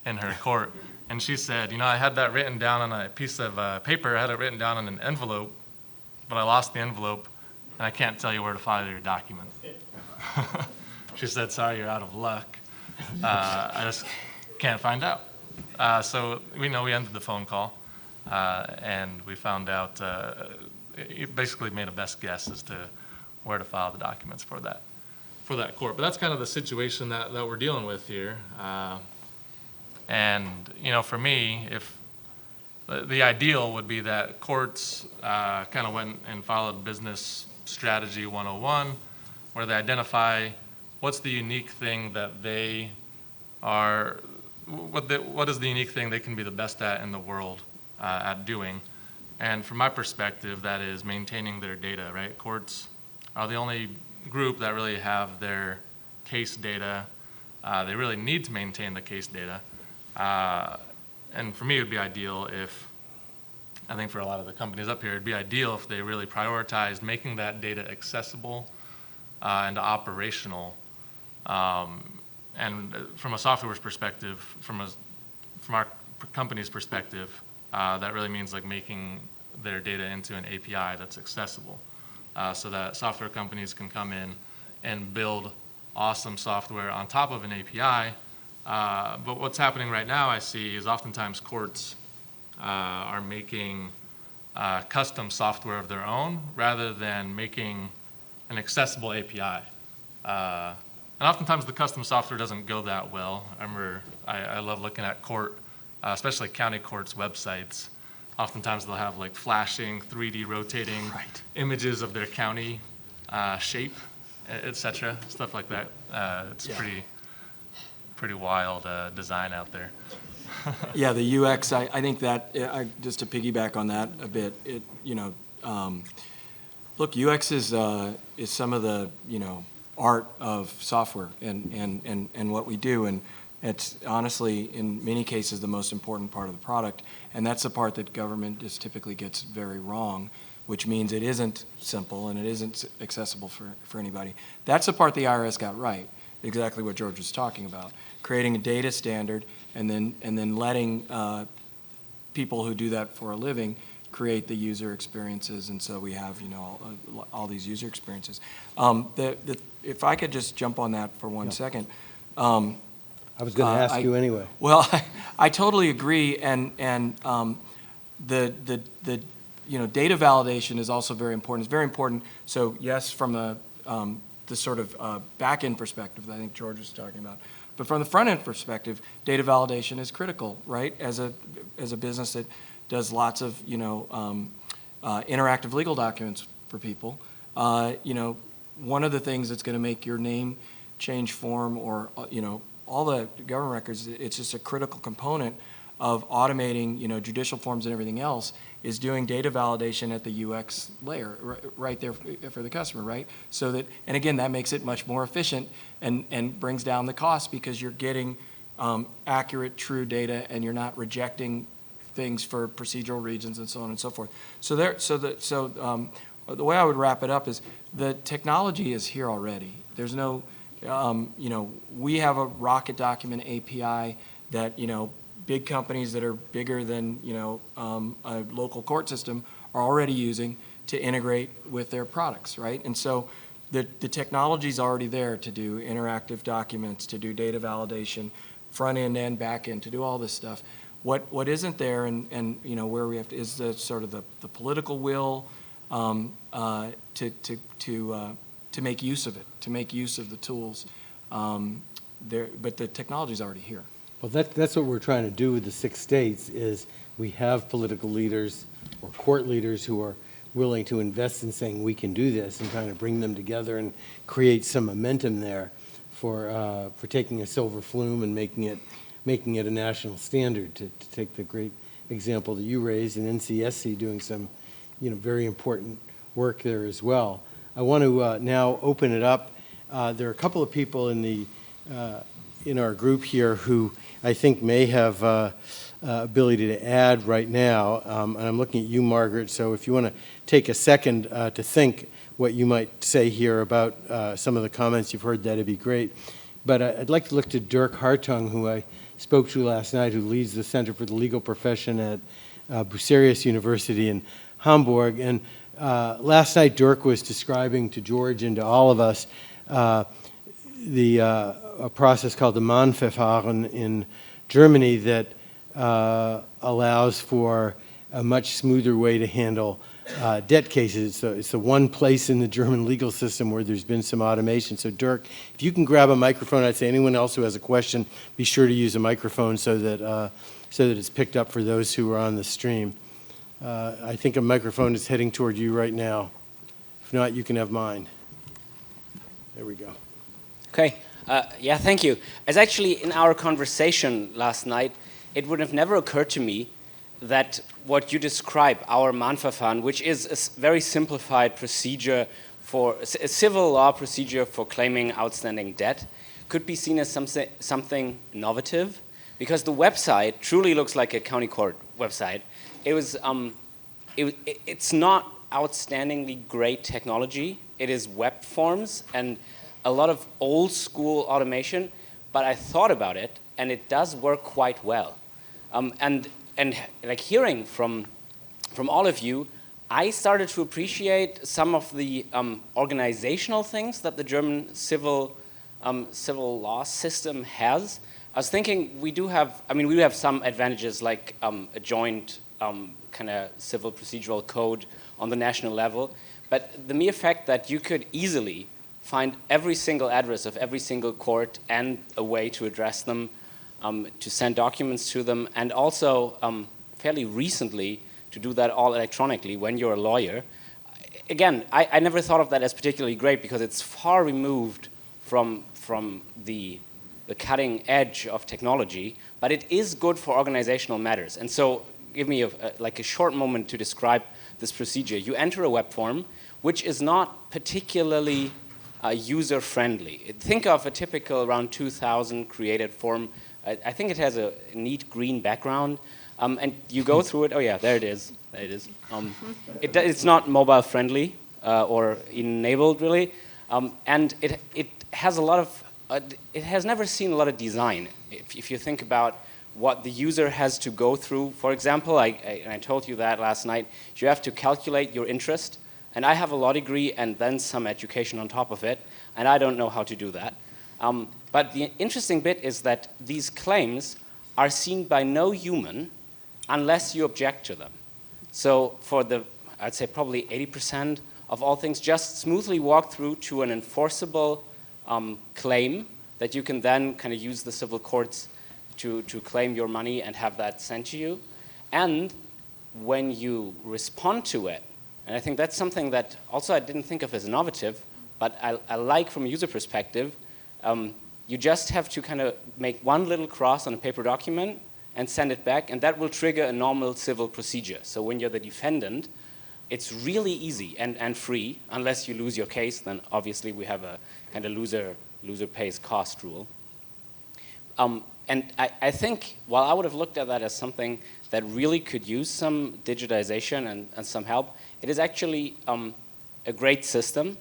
in her court. And she said, I had that written down on a piece of paper, I had it written down on an envelope, but I lost the envelope, and I can't tell you where to file your document. She said, sorry, you're out of luck. I just can't find out. So we ended the phone call, and we found out, it basically made a best guess as to where to file the documents for that court. But that's kind of the situation that we're dealing with here. And, for me, if the ideal would be that courts kind of went and followed Business Strategy 101, where they identify what's the unique thing that they are, what is the unique thing they can be the best at in the world at doing. And from my perspective, that is maintaining their data, right? Courts are the only group that really have their case data. They really need to maintain the case data. And for me, it would be ideal if, I think for a lot of the companies up here, it'd be ideal if they really prioritized making that data accessible and operational. And from a software's perspective, from our company's perspective, that really means making their data into an API that's accessible, so that software companies can come in and build awesome software on top of an API. But what's happening right now, I see, is oftentimes courts are making custom software of their own rather than making an accessible API. And oftentimes the custom software doesn't go that well. I love looking at court, especially county courts' websites. Oftentimes they'll have like flashing, 3D rotating images of their county shape, et cetera, stuff like that. It's pretty wild design out there. Yeah, the UX, I think that, just to piggyback on that a bit, look, UX is some of the, art of software and what we do, and it's honestly, in many cases, the most important part of the product, and that's the part that government just typically gets very wrong, which means it isn't simple and it isn't accessible for anybody. That's the part the IRS got right, exactly what George was talking about, creating a data standard and then letting people who do that for a living create the user experiences, and so we have all these user experiences. If I could just jump on that for one second. I was going to ask you anyway. Well, I totally agree, and the data validation is also very important. It's very important. So yes, from the sort of back-end perspective that I think George was talking about, but from the front-end perspective, data validation is critical, right? As a business that does lots of interactive legal documents for people, one of the things that's going to make your name change form or all the government records, it's just a critical component of automating judicial forms and everything else, is doing data validation at the UX layer right there for the customer, right? So that, and again, that makes it much more efficient and brings down the cost because you're getting accurate, true data, and you're not rejecting things for procedural reasons and so on and so forth. So the way I would wrap it up is the technology is here already. There's no, we have a Rocket document API that big companies that are bigger than a local court system are already using to integrate with their products, right? And so the technology is already there to do interactive documents, to do data validation, front end and back end, to do all this stuff. What isn't there, and where we have to, is the sort of the political will to make use of it, to make use of the tools. But the technology is already here. Well, that's what we're trying to do with the 6 states is we have political leaders or court leaders who are willing to invest in saying we can do this and trying to bring them together and create some momentum there for taking a silver flume and making it a national standard, to take the great example that you raised, and NCSC doing some very important work there as well. I want to now open it up. There are a couple of people in our group here who I think may have ability to add right now, and I'm looking at you, Margaret, so if you want to take a second to think what you might say here about some of the comments you've heard, that'd be great. But I'd like to look to Dirk Hartung, who I spoke to last night, who leads the Center for the Legal Profession at Bucerius University in Hamburg. And last night, Dirk was describing to George and to all of us a process called the Manfa Fund in Germany that allows for a much smoother way to handle debt cases. So it's the one place in the German legal system where there's been some automation. So Dirk, if you can grab a microphone, I'd say anyone else who has a question, be sure to use a microphone so that it's picked up for those who are on the stream. I think a microphone is heading toward you right now. If not, you can have mine. There we go. Okay. Yeah, thank you. As actually in our conversation last night, it would have never occurred to me that what you describe, our Manfa Fund, which is a very simplified procedure for a civil law procedure for claiming outstanding debt, could be seen as something innovative, because the website truly looks like a county court website. It's not outstandingly great technology. It is web forms and a lot of old school automation, but I thought about it, and it does work quite well. And like hearing from all of you, I started to appreciate some of the organizational things that the German civil civil law system has. I was thinking we do have, I mean, we do have some advantages like a joint kind of civil procedural code on the national level, but the mere fact that you could easily find every single address of every single court and a way to address them, to send documents to them, and also fairly recently to do that all electronically when you're a lawyer. Again, I never thought of that as particularly great because it's far removed from the cutting edge of technology, but it is good for organizational matters. And so give me like a short moment to describe this procedure. You enter a web form, which is not particularly user-friendly. Think of a typical around 2000 created form. I think it has a neat green background. And you go through it. Oh yeah, there it is. There it is. It's not mobile friendly or enabled really, and it has a lot of. It has never seen a lot of design. If you think about what the user has to go through, for example, I told you that last night. You have to calculate your interest, and I have a law degree and then some education on top of it, and I don't know how to do that. But the interesting bit is that these claims are seen by no human unless you object to them. So for I'd say probably 80% of all things, just smoothly walk through to an enforceable claim that you can then kind of use the civil courts to claim your money and have that sent to you. And when you respond to it, and I think that's something that also I didn't think of as innovative, but I like from a user perspective, you just have to kind of make one little cross on a paper document and send it back, and that will trigger a normal civil procedure. So when you're the defendant, it's really easy and free, unless you lose your case, then obviously we have a kind of loser pays cost rule. And I think while I would have looked at that as something that really could use some digitization and some help, it is actually a great system.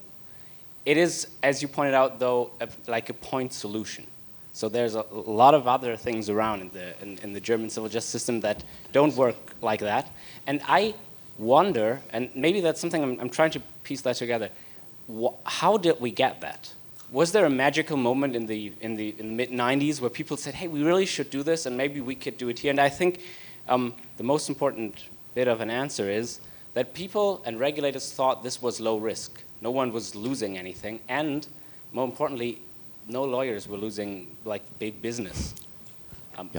It is, as you pointed out, though, like a point solution. So there's a lot of other things around in the German civil justice system that don't work like that. And I wonder, and maybe that's something I'm trying to piece that together, how did we get that? Was there a magical moment in the mid-90s where people said, hey, we really should do this, and maybe we could do it here? And I think the most important bit of an answer is that people and regulators thought this was low risk. No one was losing anything, and more importantly, no lawyers were losing like big business.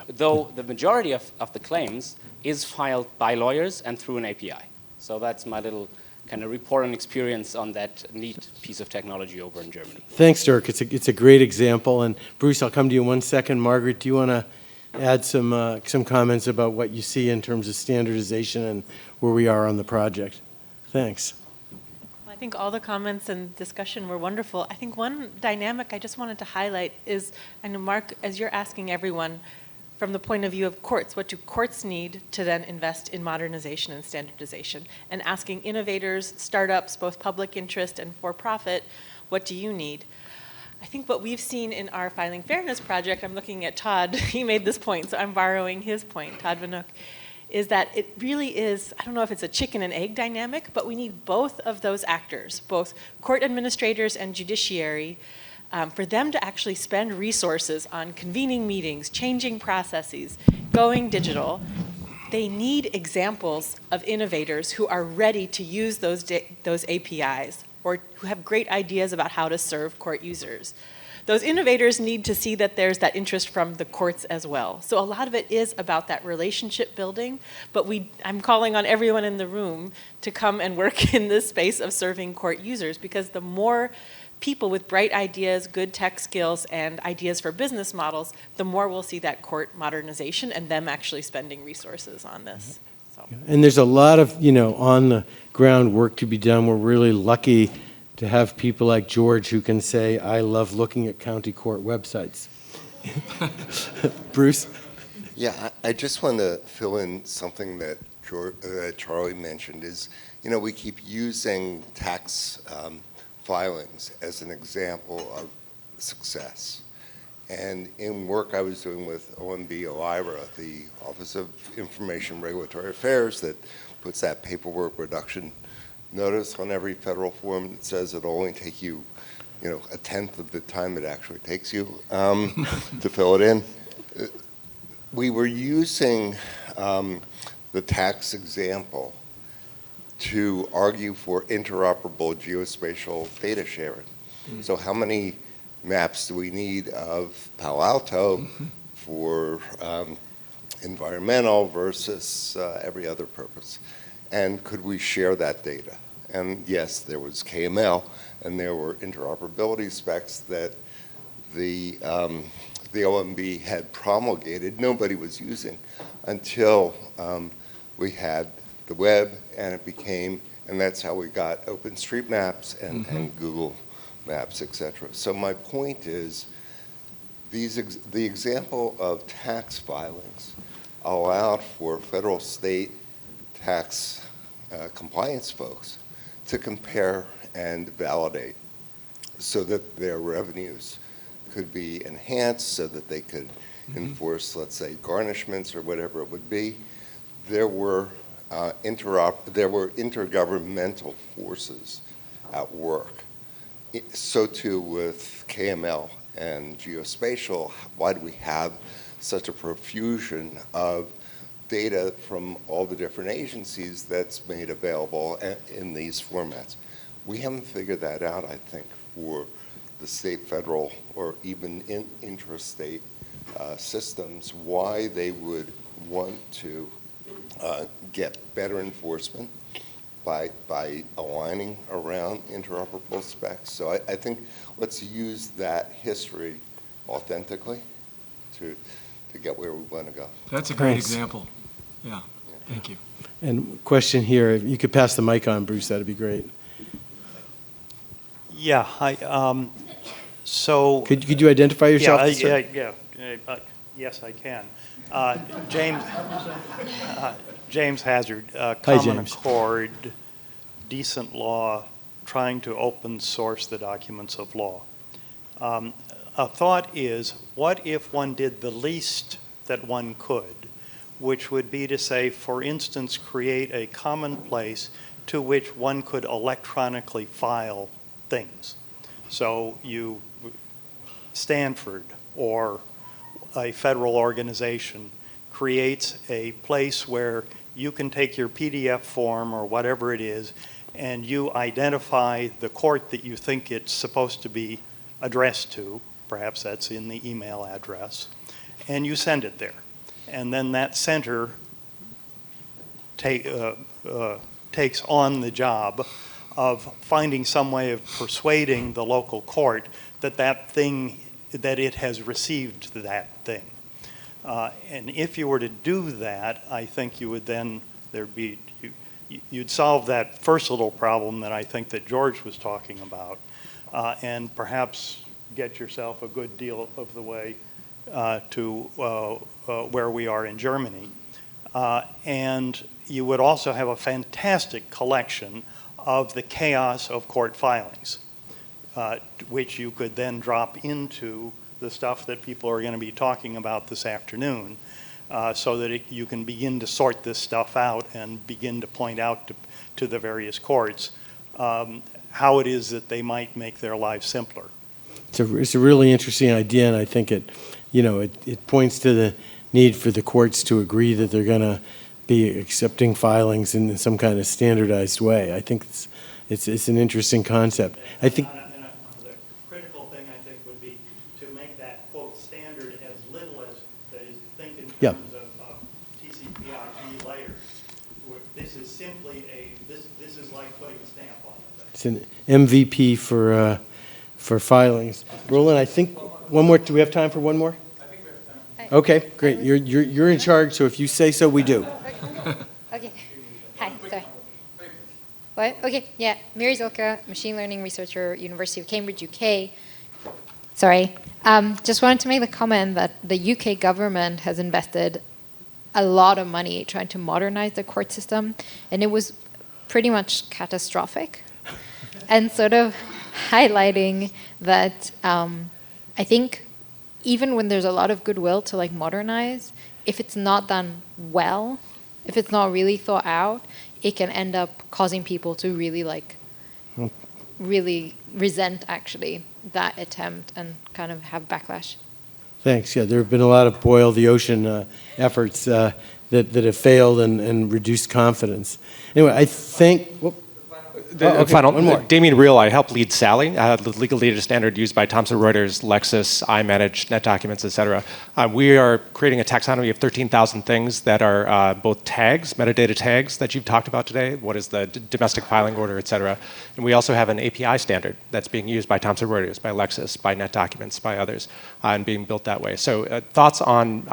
Though the majority of the claims is filed by lawyers and through an API. So that's my little kind of report and experience on that neat piece of technology over in Germany. Thanks, Dirk. It's a great example. And Bruce, I'll come to you in 1 second. Margaret, do you want to add some comments about what you see in terms of standardization and where we are on the project? Thanks. I think all the comments and discussion were wonderful. I think one dynamic I just wanted to highlight is, I know, Mark, as you're asking everyone from the point of view of courts, what do courts need to then invest in modernization and standardization? And asking innovators, startups, both public interest and for-profit, what do you need? I think what we've seen in our Filing Fairness project, I'm looking at Todd, he made this point, so I'm borrowing his point, Todd Van Hook, is that it really is, I don't know if it's a chicken and egg dynamic, but we need both of those actors, both court administrators and judiciary, for them to actually spend resources on convening meetings, changing processes, going digital. They need examples of innovators who are ready to use those APIs or who have great ideas about how to serve court users. Those innovators need to see that there's that interest from the courts as well. So a lot of it is about that relationship building, but I'm calling on everyone in the room to come and work in this space of serving court users, because the more people with bright ideas, good tech skills, and ideas for business models, the more we'll see that court modernization and them actually spending resources on this. So. And there's a lot of, on the ground work to be done. We're really lucky to have people like George who can say, I love looking at county court websites. Bruce? Yeah, I just want to fill in something that Charlie mentioned is, we keep using tax filings as an example of success. And in work I was doing with OMB OIRA, the Office of Information Regulatory Affairs, that puts that paperwork reduction notice on every federal form that says it'll only take you a tenth of the time it actually takes you to fill it in. We were using the tax example to argue for interoperable geospatial data sharing. So how many maps do we need of Palo Alto for environmental versus every other purpose? And could we share that data? And yes, there was KML, and there were interoperability specs that the OMB had promulgated. Nobody was using until we had the web, and it became, and that's how we got OpenStreetMaps and Google Maps, et cetera. So my point is, the example of tax filings allowed for federal state tax compliance folks to compare and validate so that their revenues could be enhanced, so that they could enforce, let's say, garnishments or whatever it would be. There were intergovernmental forces at work. So too with KML and geospatial. Why do we have such a profusion of data from all the different agencies that's made available in these formats? We haven't figured that out, I think, for the state, federal, or even intrastate systems, why they would want to get better enforcement by aligning around interoperable specs. So I think let's use that history authentically to get where we want to go. That's a great Thanks. example. Yeah, thank you. And question here, if you could pass the mic on, Bruce, that'd be great. Yeah, hi. So Could you identify yourself? sir? Yes, I can. James Hazard, Hi, Common James. Accord, decent law, trying to open source the documents of law. A thought is, what if one did the least that one could, which would be to say, for instance, create a common place to which one could electronically file things. So Stanford or a federal organization creates a place where you can take your PDF form or whatever it is, and you identify the court that you think it's supposed to be addressed to, perhaps that's in the email address, and you send it there. And then that center takes on the job of finding some way of persuading the local court that it has received that thing. And if you were to do that, I think you would then, you'd solve that first little problem that I think that George was talking about, and perhaps get yourself a good deal of the way to where we are in Germany. And you would also have a fantastic collection of the chaos of court filings, which you could then drop into the stuff that people are going to be talking about this afternoon, so that you can begin to sort this stuff out and begin to point out to the various courts how it is that they might make their lives simpler. It's a really interesting idea, and I think it points to the need for the courts to agree that they're going to be accepting filings in some kind of standardized way. I think it's an interesting concept. I think. The critical thing, I think, would be to make that, quote, standard as little as, that is, think in terms of TCP/IP layers. This is simply this is like putting a stamp on it. It's an MVP for filings. Roland, I think one more. Do we have time for one more? I think we have time. Okay, great. You're in charge, so if you say so, we do. Okay. Hi, sorry. What? Okay, yeah. Mary Zilka, machine learning researcher, University of Cambridge, UK. Sorry. Just wanted to make the comment that the UK government has invested a lot of money trying to modernize the court system, and it was pretty much catastrophic. And sort of highlighting that I think even when there's a lot of goodwill to like modernize, if it's not done well, if it's not really thought out, it can end up causing people to really like really resent actually that attempt and kind of have backlash. Thanks. Yeah, there have been a lot of boil the ocean efforts that have failed and reduced confidence. Anyway, I think. Final, one more. Damien Real, I help lead SALLY, the legal data standard used by Thomson Reuters, Lexis, iManage, NetDocuments, et cetera. We are creating a taxonomy of 13,000 things that are both tags, metadata tags that you've talked about today. What is the domestic filing order, et cetera. And we also have an API standard that's being used by Thomson Reuters, by Lexis, by NetDocuments, by others, and being built that way. So thoughts on,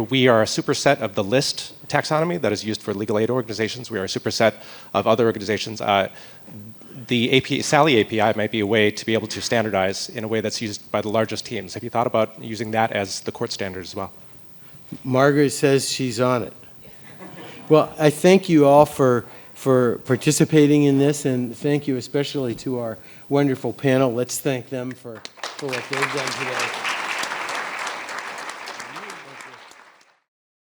we are a superset of the list taxonomy that is used for legal aid organizations. We are a superset of other organizations. The SALLY API might be a way to be able to standardize in a way that's used by the largest teams. Have you thought about using that as the court standard as well? Margaret says she's on it. Well, I thank you all for participating in this, and thank you especially to our wonderful panel. Let's thank them for what they've done today.